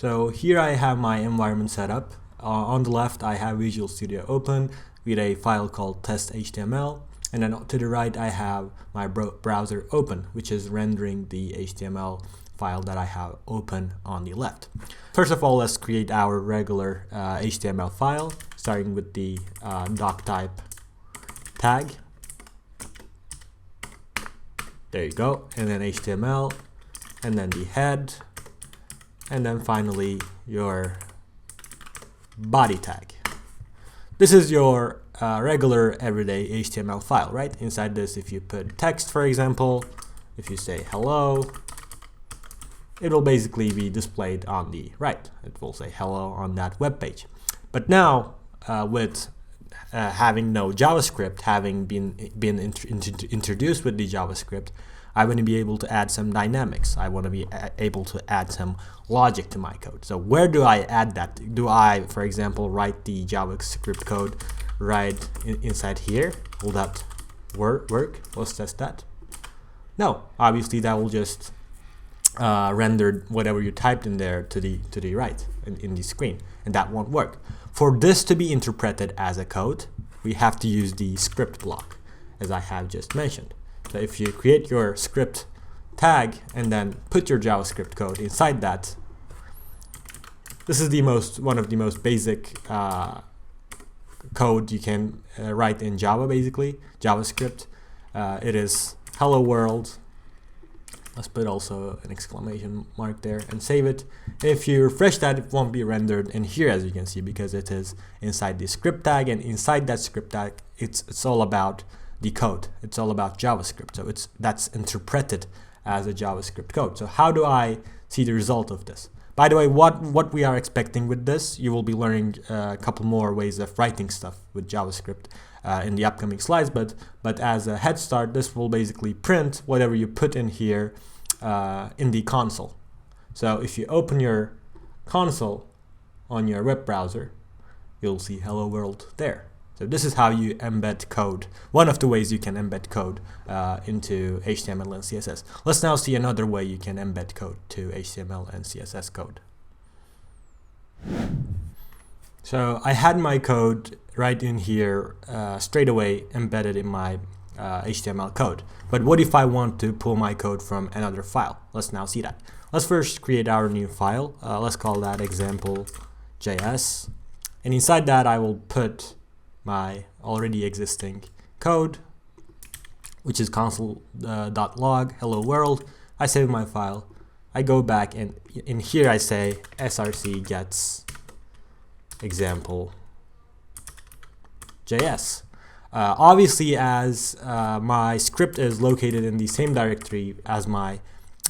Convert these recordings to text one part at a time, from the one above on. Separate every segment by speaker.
Speaker 1: So here I have my environment set up. On the left I have Visual Studio open with a file called test.html, and then to the right I have my browser open, which is rendering the HTML file that I have open on the left. First of all, let's create our regular HTML file, starting with the doc type tag. There you go, and then HTML, and then the head, and then finally your body tag. This is your regular everyday HTML file, right? Inside this, if you put text, for example, if you say hello, it will basically be displayed on the right. It will say hello on that web page. But now with having no JavaScript, having been introduced with the JavaScript, I want to be able to add some dynamics. I want to be able to add some logic to my code. So where do I add that? Do I, for example, write the JavaScript code right inside here? Will that work? Let's test that. No, obviously that will just render whatever you typed in there to the right in the screen, and that won't work. For this to be interpreted as a code, we have to use the script block, as I have just mentioned. So if you create your script tag and then put your JavaScript code inside that, this is one of the most basic code you can write in Java, basically JavaScript. It is hello world. Let's put also an exclamation mark there and save it. If you refresh that, it won't be rendered in here, as you can see, because it is inside the script tag, and inside that script tag it's all about the code. It's all about JavaScript, so that's interpreted as a JavaScript code. So how do I see the result of this? By the way, what we are expecting with this, you will be learning a couple more ways of writing stuff with JavaScript in the upcoming slides, but as a head start, this will basically print whatever you put in here in the console. So if you open your console on your web browser, you'll see hello world there. So this is how you embed code. One of the ways you can embed code into HTML and CSS. Let's now see another way you can embed code to HTML and CSS code. So I had my code right in here straight away embedded in my HTML code. But what if I want to pull my code from another file? Let's now see that. Let's first create our new file. Let's call that example.js. And inside that I will put my already existing code, which is console.log hello world. I save my file. I go back, and in here I say src gets example.js. Obviously, as my script is located in the same directory as my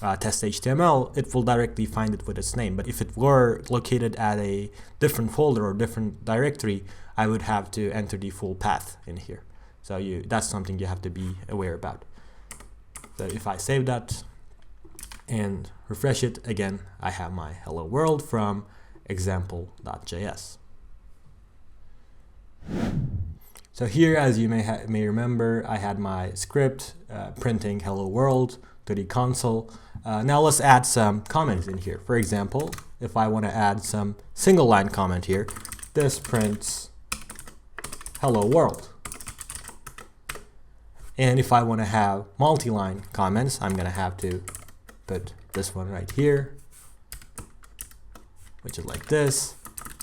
Speaker 1: test.html, it will directly find it with its name. But if it were located at a different folder or different directory, I would have to enter the full path in here. So that's something you have to be aware about. So if I save that and refresh it again, I have my hello world from example.js. So here, as you may remember, I had my script printing hello world to the console. Now let's add some comments in here. For example, if I want to add some single line comment here, this prints hello world. And if I want to have multi-line comments, I'm going to have to put this one right here, which is like this.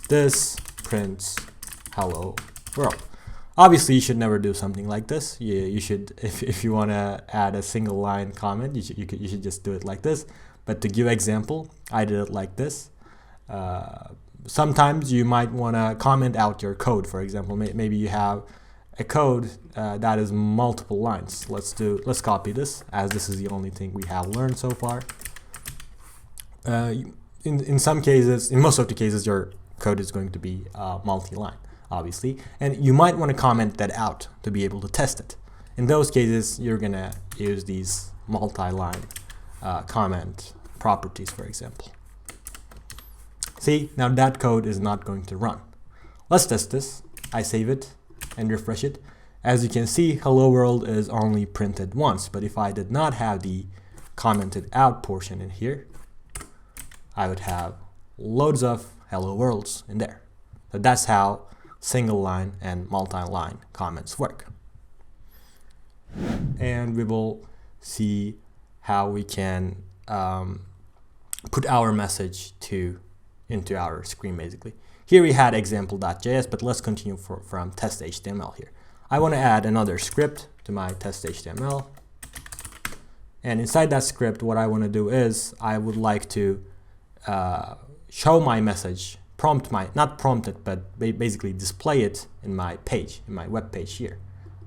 Speaker 1: This prints hello world. Obviously, you should never do something like this. You should, if you want to add a single line comment, you should just do it like this. But to give example, I did it like this. Sometimes you might want to comment out your code. For example, maybe you have a code that is multiple lines. Let's copy this, as this is the only thing we have learned so far. In some cases, in most of the cases, your code is going to be multi-line, obviously, and you might want to comment that out to be able to test it. In those cases, you're gonna use these multi-line comment properties, for example. See, now that code is not going to run. Let's test this. I save it and refresh it. As you can see, hello world is only printed once, but if I did not have the commented out portion in here, I would have loads of hello worlds in there. So that's how single line and multi-line comments work. And we will see how we can put our message into our screen basically. Here we had example.js, but let's continue from test.html here. I want to add another script to my test.html. And inside that script, what I want to do is I would like to show my message, not prompt it, but basically display it in my page, in my web page here,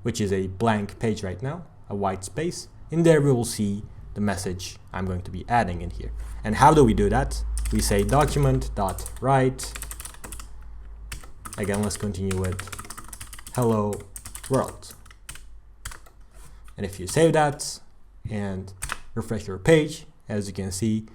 Speaker 1: which is a blank page right now, a white space. In there, we will see the message I'm going to be adding in here. And how do we do that? We say document.write. Again, let's continue with hello world. And if you save that and refresh your page, as you can see,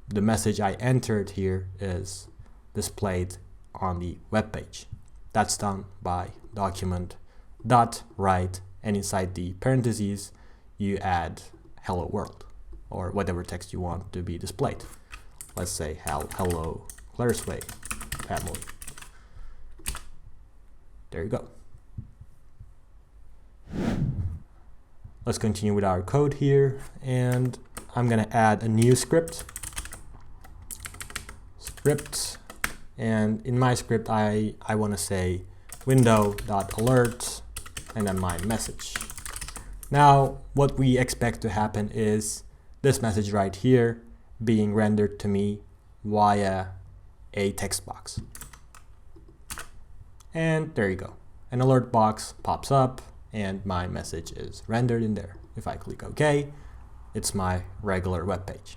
Speaker 1: the message I entered here is displayed on the web page. That's done by document.write, and inside the parentheses, you add hello world or whatever text you want to be displayed. Let's say hello Clarusway family. There you go. Let's continue with our code here, and I'm gonna add a new script. And in my script I want to say window.alert and then my message. Now what we expect to happen is this message right here being rendered to me via a text box. And there you go. An alert box pops up and my message is rendered in there. If I click OK, it's my regular web page.